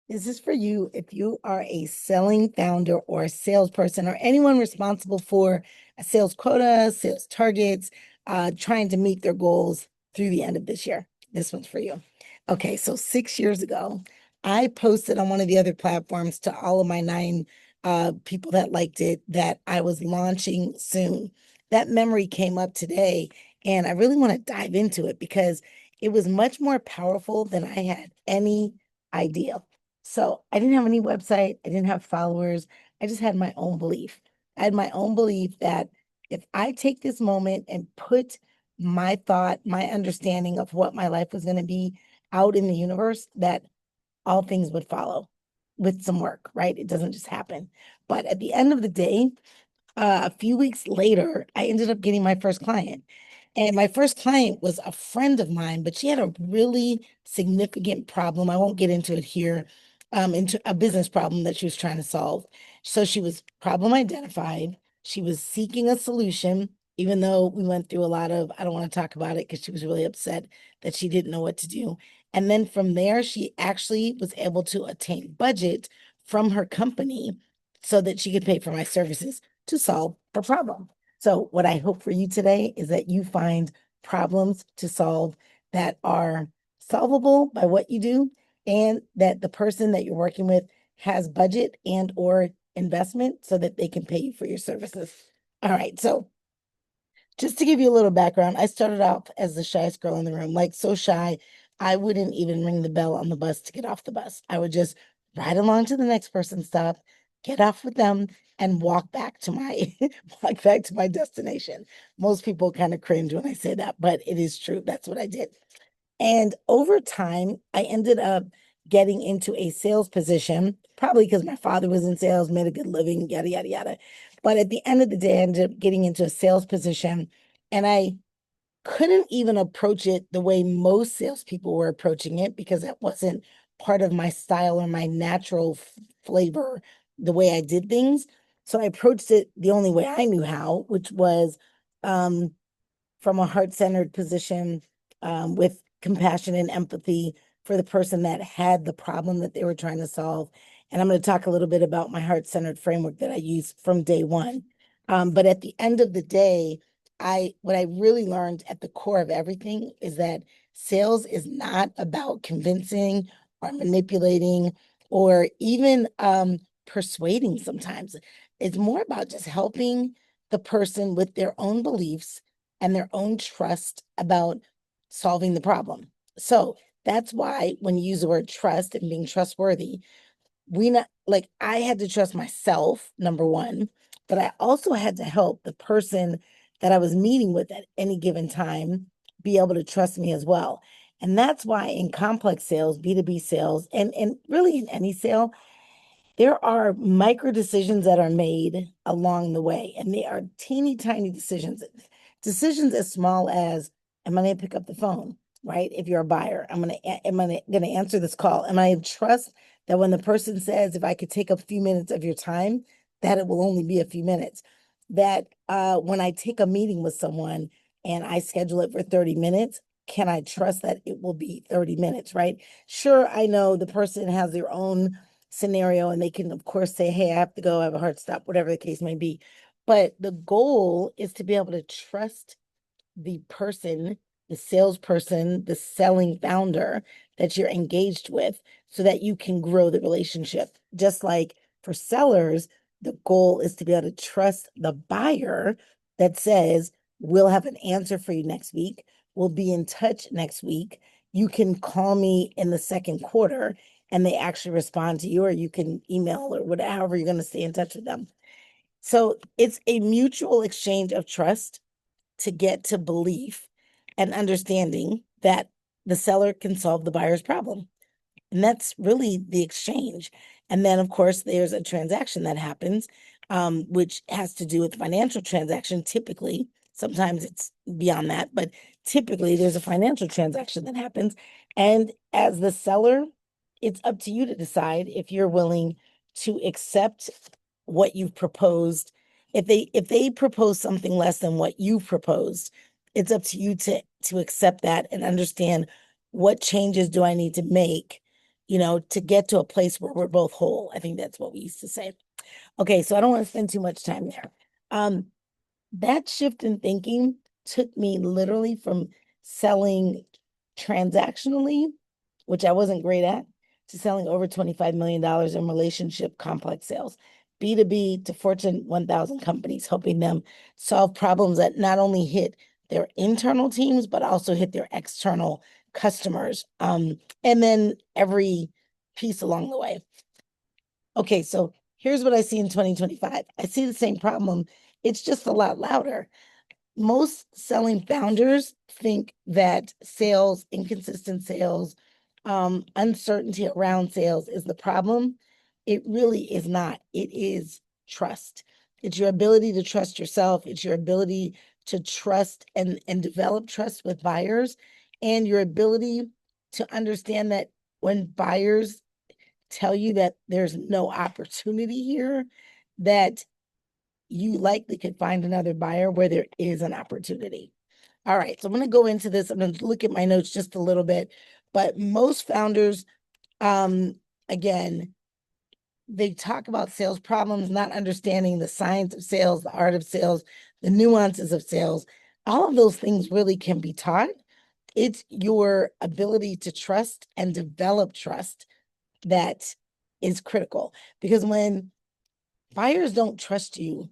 This is for you if you are a selling founder or a salesperson or anyone responsible for a sales quota, sales targets, trying to meet their goals through the end of this year. This one's for you. Okay, so 6 years ago, I posted on one of the other platforms to all of my nine people that liked it that I was launching soon. That memory came up today, and I really want to dive into it because it was much more powerful than I had any idea. So I didn't have any website. I didn't have followers. I just had my own belief. I had my own belief that if I take this moment and put my thought, my understanding of what my life was going to be out in the universe, that all things would follow with some work, right? It doesn't just happen. But at the end of the day, a few weeks later, I ended up getting my first client. And my first client was a friend of mine, but she had a really significant problem. I won't get into it here, into a business problem that she was trying to solve. So she was problem identified. She was seeking a solution, even though we went through a lot of, I don't want to talk about it because she was really upset that she didn't know what to do. And then from there, she actually was able to attain budget from her company so that she could pay for my services to solve her problem. So, what I hope for you today is that you find problems to solve that are solvable by what you do, and that the person that you're working with has budget and or investment so that they can pay you for your services. All right, so just to give you a little background, I started off as the shyest girl in the room, like so shy, I wouldn't even ring the bell on the bus to get off the bus. I would just ride along to the next person's stop, get off with them, and walk back to my walk back to my destination. Most people kind of cringe when I say that, but it is true. That's what I did. And over time, I ended up getting into a sales position, probably because my father was in sales, made a good living, yada, yada, yada. But at the end of the day, I ended up getting into a sales position, and I couldn't even approach it the way most salespeople were approaching it because that wasn't part of my style or my natural flavor, the way I did things. So I approached it the only way I knew how, which was um, from a heart-centered position, with compassion and empathy for the person that had the problem that they were trying to solve. And I'm going to talk a little bit about my heart-centered framework that I use from day one. But at the end of the day, what I really learned at the core of everything is that sales is not about convincing or manipulating or even persuading sometimes. It's more about just helping the person with their own beliefs and their own trust about solving the problem. So that's why when you use the word trust and being trustworthy, we not like I had to trust myself, number one, but I also had to help the person that I was meeting with at any given time be able to trust me as well. And that's why in complex sales, B2B sales, and really in any sale, there are micro decisions that are made along the way, and they are teeny tiny decisions. Decisions as small as, am I going to pick up the phone? Right? If you're a buyer, am I gonna answer this call? Am I trust that when the person says, if I could take a few minutes of your time, that it will only be a few minutes? That when I take a meeting with someone and I schedule it for 30 minutes, can I trust that it will be 30 minutes, right? Sure, I know the person has their own scenario and they can of course say, hey, I have to go, I have a hard stop, whatever the case may be, but the goal is to be able to trust the person, the salesperson, the selling founder that you're engaged with so that you can grow the relationship. Just like for sellers, the goal is to be able to trust the buyer that says, we'll have an answer for you next week, we'll be in touch next week, you can call me in the second quarter, and they actually respond to you, or you can email or whatever, you're going to stay in touch with them. So it's a mutual exchange of trust to get to belief and understanding that the seller can solve the buyer's problem. And that's really the exchange. And then, of course, there's a transaction that happens, which has to do with financial transaction. Typically, sometimes it's beyond that, but typically there's a financial transaction that happens. And as the seller, it's up to you to decide if you're willing to accept what you've proposed. If they propose something less than what you've proposed, it's up to you to accept that and understand what changes do I need to make to get to a place where we're both whole. I think that's what we used to say. Okay, so I don't want to spend too much time there. Um, that shift in thinking took me literally from selling transactionally, which I wasn't great at, to selling over $25 million in relationship complex sales, B2B to Fortune 1000 companies, helping them solve problems that not only hit their internal teams, but also hit their external customers. And then every piece along the way. Okay, so here's what I see in 2025. I see the same problem. It's just a lot louder. Most selling founders think that sales, inconsistent sales, uncertainty around sales is the problem. It really is not. It is trust. It's your ability to trust yourself. It's your ability to trust and develop trust with buyers, and your ability to understand that when buyers tell you that there's no opportunity here, that you likely could find another buyer where there is an opportunity. All right, so I'm going to go into this. I'm going to look at my notes just a little bit, but most founders, again, they talk about sales problems, not understanding the science of sales, the art of sales, the nuances of sales. All of those things really can be taught. It's your ability to trust and develop trust that is critical, because when buyers don't trust you,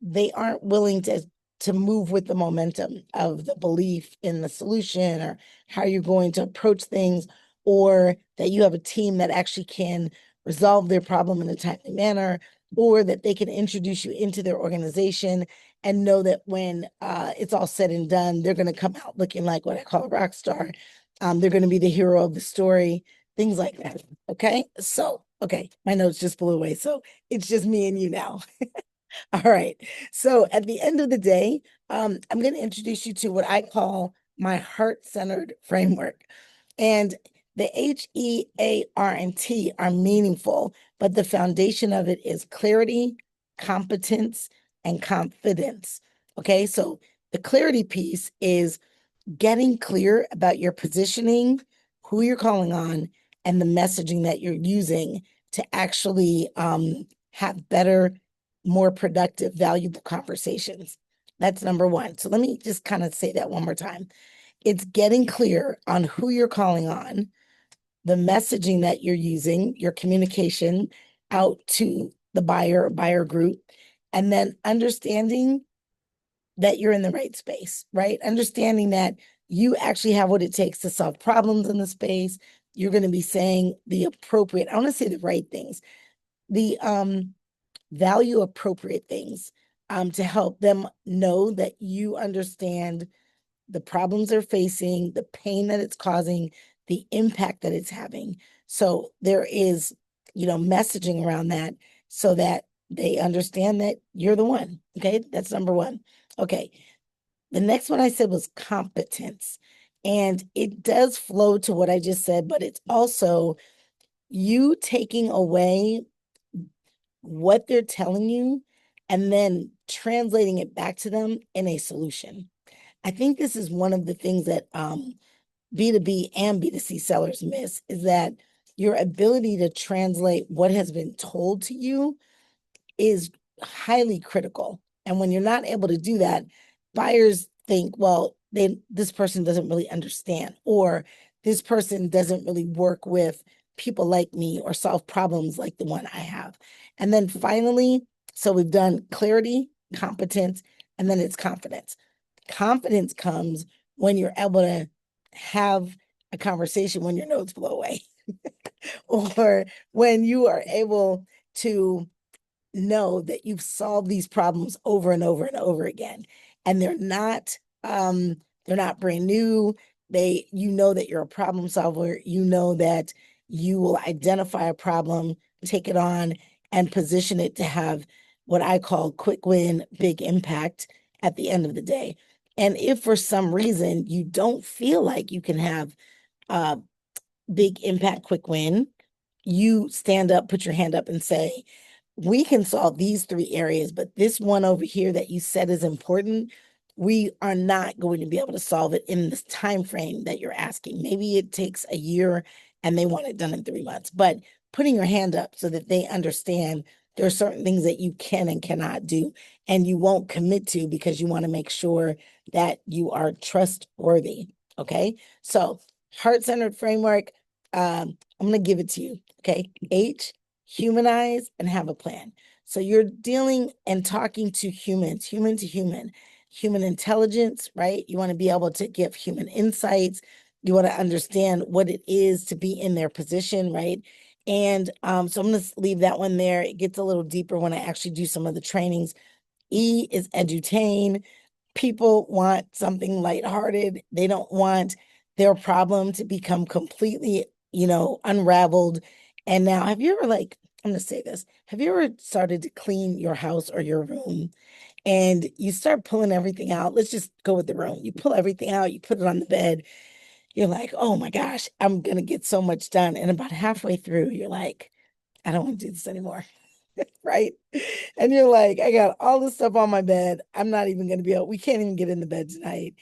they aren't willing to move with the momentum of the belief in the solution or how you're going to approach things, or that you have a team that actually can resolve their problem in a timely manner, or that they can introduce you into their organization and know that when it's all said and done, they're going to come out looking like what I call a rock star. They're going to be the hero of the story, things like that. Okay. So, okay, my notes just blew away. So it's just me and you now. All right. So at the end of the day, I'm going to introduce you to what I call my heart-centered framework. And the H.E.A.R. and T are meaningful, but the foundation of it is clarity, competence, and confidence. Okay. So the clarity piece is getting clear about your positioning, who you're calling on, and the messaging that you're using to actually have better, more productive, valuable conversations. That's number one. So let me just kind of say that one more time. It's getting clear on who you're calling on, the messaging that you're using, your communication out to the buyer group, and then understanding that you're in the right space, right? Understanding that you actually have what it takes to solve problems in the space. You're going to be saying the appropriate, I want to say the right things, the value appropriate things, to help them know that you understand the problems they're facing, the pain that it's causing, the impact that it's having. So there is, messaging around that so that they understand that you're the one. Okay. That's number one. Okay. The next one I said was competence. And it does flow to what I just said, but it's also you taking away what they're telling you and then translating it back to them in a solution. I think this is one of the things that B2B and B2C sellers miss, is that your ability to translate what has been told to you is highly critical. And when you're not able to do that, buyers think, well, this person doesn't really understand, or this person doesn't really work with people like me or solve problems like the one I have. And then finally, so we've done clarity, competence, and then it's confidence. Confidence comes when you're able to have a conversation when your notes blow away, or when you are able to know that you've solved these problems over and over and over again, and they're not brand new. You know that you're a problem solver. You know that you will identify a problem, take it on, and position it to have what I call quick win, big impact at the end of the day. And if for some reason you don't feel like you can have a big impact, quick win, you stand up, put your hand up, and say, we can solve these three areas, but this one over here that you said is important, we are not going to be able to solve it in this time frame that you're asking. Maybe it takes a year, and they want it done in 3 months. But putting your hand up so that they understand there are certain things that you can and cannot do, and you won't commit to because you want to make sure that you are trustworthy. Okay. So, heart-centered framework, I'm going to give it to you. Okay. H, humanize and have a plan. So you're dealing and talking to humans, human to human intelligence, right? You want to be able to give human insights. You want to understand what it is to be in their position, right? And so I'm going to leave that one there. It gets a little deeper when I actually do some of the trainings. E is edutain. People want something lighthearted. They don't want their problem to become completely, unraveled. And now, have you ever, like, I'm going to say this, have you ever started to clean your house or your room and you start pulling everything out? Let's just go with the room. You pull everything out, you put it on the bed. You're like, oh my gosh, I'm going to get so much done. And about halfway through, you're like, I don't want to do this anymore. Right? And you're like, I got all this stuff on my bed. I'm not even going to be able, we can't even get in the bed tonight.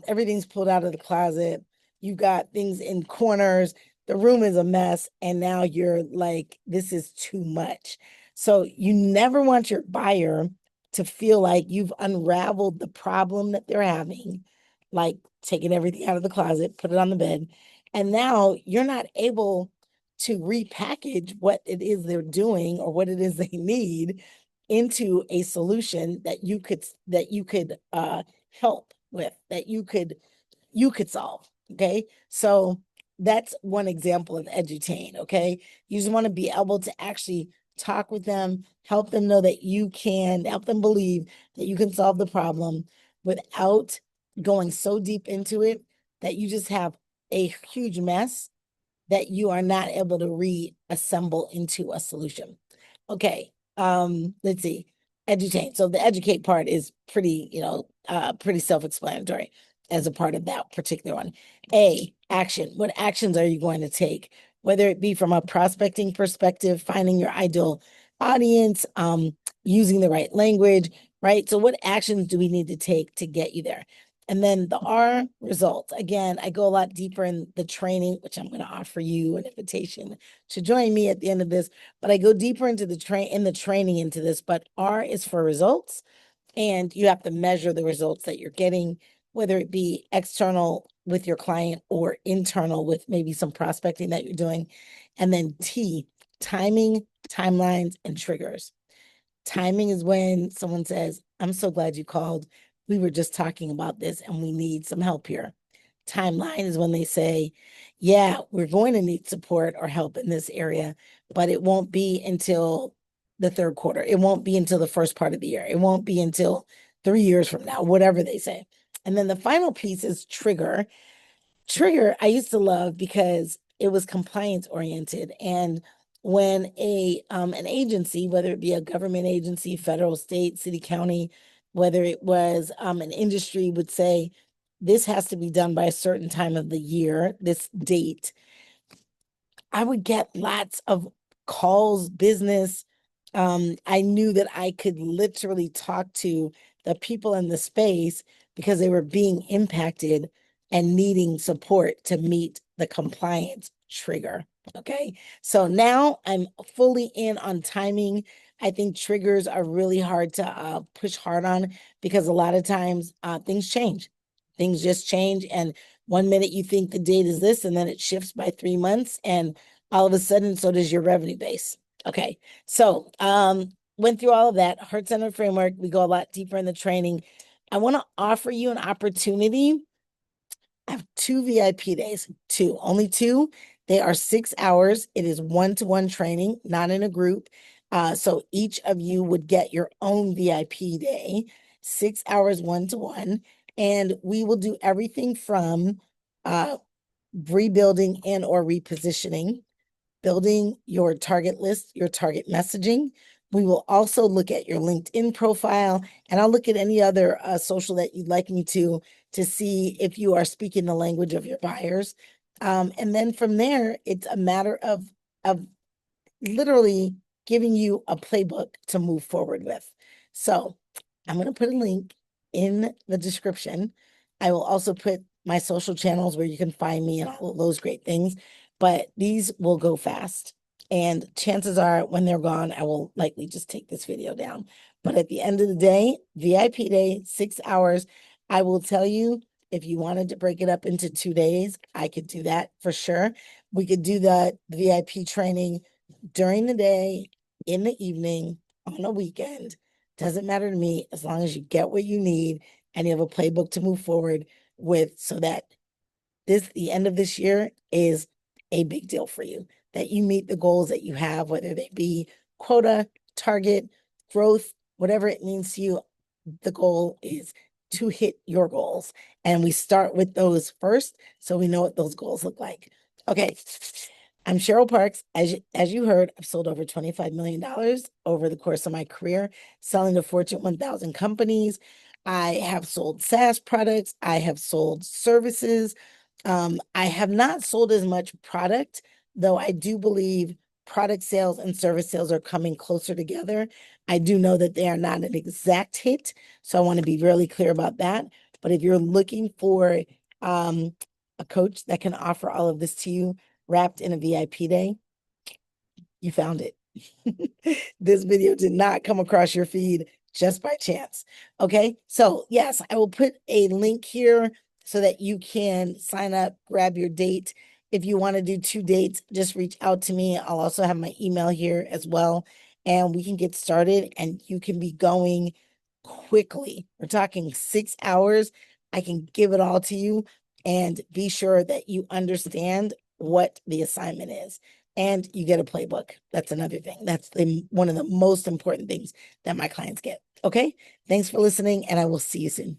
Everything's pulled out of the closet. You got things in corners. The room is a mess. And now you're like, this is too much. So you never want your buyer to feel like you've unraveled the problem that they're having, like taking everything out of the closet, put it on the bed. And now you're not able to repackage what it is they're doing or what it is they need into a solution that you could help with, that you could solve. Okay. So that's one example of edutain. Okay. You just want to be able to actually talk with them, help them know that you can help them believe that you can solve the problem without going so deep into it that you just have a huge mess that you are not able to reassemble into a solution. Okay, let's see. Educate. So the educate part is pretty, pretty self-explanatory as a part of that particular one. A, action. What actions are you going to take? Whether it be from a prospecting perspective, finding your ideal audience, using the right language, right? So what actions do we need to take to get you there? And then the R, results. Again, I go a lot deeper in the training, which I'm going to offer you an invitation to join me at the end of this. But I go deeper into the training into this. But R is for results, and you have to measure the results that you're getting, whether it be external with your client or internal with maybe some prospecting that you're doing. And then T, timing, timelines, and triggers. Timing is when someone says, I'm so glad you called. We were just talking about this and we need some help here. Timeline is when they say, yeah, we're going to need support or help in this area, but it won't be until the third quarter. It won't be until the first part of the year. It won't be until 3 years from now, whatever they say. And then the final piece is trigger. Trigger, I used to love because it was compliance oriented. And when an agency, whether it be a government agency, federal, state, city, county, whether it was an industry would say, this has to be done by a certain time of the year, this date, I would get lots of calls, business. I knew that I could literally talk to the people in the space because they were being impacted and needing support to meet the compliance trigger. Okay. So now I'm fully in on timing. I think triggers are really hard to push hard on because a lot of times things change. Things just change. And one minute you think the date is this, and then it shifts by 3 months. And all of a sudden, so does your revenue base. Okay. So went through all of that. Heart-centered framework. We go a lot deeper in the training. I want to offer you an opportunity. I have 2 VIP days, only two. They are 6 hours. It is one-to-one training, not in a group. So each of you would get your own VIP day, 6 hours one-to-one. And we will do everything from rebuilding and or repositioning, building your target list, your target messaging. We will also look at your LinkedIn profile, and I'll look at any other social that you'd like me to see if you are speaking the language of your buyers. And then from there, it's a matter of literally giving you a playbook to move forward with. So I'm going to put a link in the description. I will also put my social channels where you can find me and all of those great things. but these will go fast. And chances are when they're gone, I will likely just take this video down. But at the end of the day, VIP day, 6 hours. I will tell you, if you wanted to break it up into 2 days, I could do that for sure. We could do the VIP training during the day, in the evening, on a weekend. Doesn't matter to me as long as you get what you need and you have a playbook to move forward with so that the end of this year is a big deal for you, that you meet the goals that you have, whether they be quota, target, growth, whatever it means to you. The goal is to hit your goals. And we start with those first so we know what those goals look like. Okay. I'm Cheryl Parks. As you heard, I've sold over $25 million over the course of my career, selling to Fortune 1000 companies. I have sold SaaS products. I have sold services. I have not sold as much product, though I do believe product sales and service sales are coming closer together. I do know that they are not an exact hit, so I want to be really clear about that. But if you're looking for a coach that can offer all of this to you, wrapped in a VIP day, you found it. This video did not come across your feed just by chance. Okay, so yes, I will put a link here so that you can sign up, grab your date. If you want to do 2 dates, just reach out to me. I'll also have my email here as well, and we can get started and you can be going quickly. We're talking 6 hours. I can give it all to you and be sure that you understand what the assignment is. And you get a playbook. That's another thing. That's one of the most important things that my clients get. Okay. Thanks for listening, and I will see you soon.